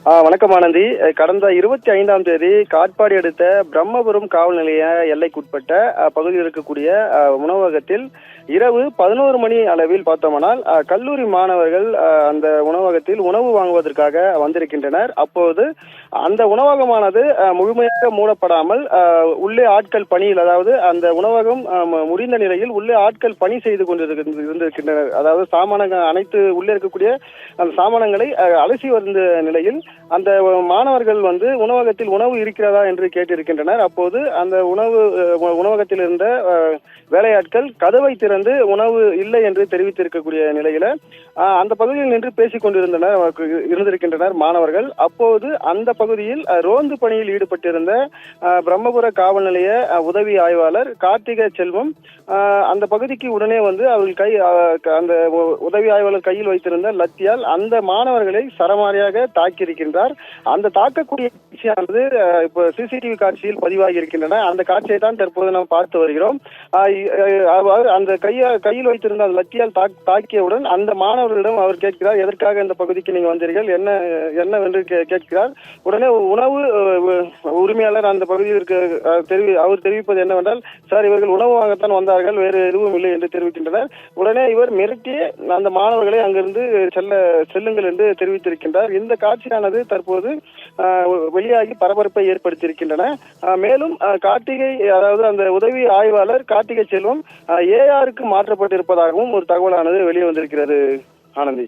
வணக்கம் ஆனந்தி. கடந்த 25ஆம் தேதி காட்பாடி அடுத்த பிரம்மபுரம் காவல் நிலைய எல்லைக்குட்பட்ட பகுதியில் இருக்கக்கூடிய உணவகத்தில் இரவு 11 மணி அளவில் பார்த்தோமானால் கல்லூரி மாணவர்கள் அந்த உணவகத்தில் உணவு வாங்குவதற்காக வந்திருக்கின்றனர். அப்போது அந்த உணவகமானது முழுமையாக மூடப்படாமல் உள்ளே ஆட்கள் பணியில், அதாவது அந்த உணவகம் முடிந்த நிலையில் உள்ளே ஆட்கள் பணி செய்து கொண்டிருக்கின்றனர். அதாவது சாமானங்கள் அனைத்து உள்ளே இருக்கக்கூடிய அந்த சாமானங்களை அலசி வந்த நிலையில் அந்த மாணவர்கள் உணவகத்தில் உணவு இருக்கிறதா என்று கேட்டிருக்கின்றனர். அப்போது அந்த உணவகத்தில் இருந்த வேலையாட்கள் கதவை திறந்து உணவு இல்லை என்று தெரிவித்திருக்கக்கூடிய நிலையில அந்த பகுதியில் நின்று பேசிக் கொண்டிருக்கின்றனர் மாணவர்கள். அப்போது அந்த பகுதியில் ரோந்து பணியில் ஈடுபட்டிருந்த பிரம்மபுர காவல் நிலைய உதவி ஆய்வாளர் கார்த்திகை செல்வம் அந்த பகுதிக்கு உடனே அவர்கள் அந்த உதவி ஆய்வாளர் கையில் வைத்திருந்த லத்தியால் அந்த மாணவர்களை சரமாரியாக தாக்கியிருக்கின்றார். அந்த தாக்கக்கூடிய காட்சியானது இப்ப சிசிடிவி காட்சியில் பதிவாகி இருக்கின்றன. அந்த காட்சியை தான் தற்போது நாம் பார்த்து வருகிறோம். அந்த கையில் வைத்திருந்த அந்த லத்தியால் தாக்கியவுடன் அந்த மாணவர்களிடம் அவர் கேட்கிறார், எதற்காக இந்த பகுதிக்கு நீங்க வந்தீர்கள், என்னவென்று கேட்கிறார். உடனே உணவு உரிமையாளர் அந்த பகுதியில் அவர் தெரிவிப்பது என்னவென்றால், சார் இவர்கள் உணவு வாங்கத்தான் வந்தார்கள், வேறு எதுவும் இல்லை என்று தெரிவிக்கின்றனர். உடனே இவர் மிரட்டி அந்த மாணவர்களை அங்கிருந்து செல்லுங்கள் என்று தெரிவித்திருக்கின்றார். இந்த காட்சியானது தற்போது வெளியாகி பரபரப்பை ஏற்படுத்தியிருக்கின்றன. மேலும் கார்த்திகை, அதாவது அந்த உதவி ஆய்வாளர் கார்த்திகை செல்வம் ARக்கு மாற்றப்பட்டிருப்பதாகவும் ஒரு தகவலானது வெளியே வந்திருக்கிறது ஆனந்தி.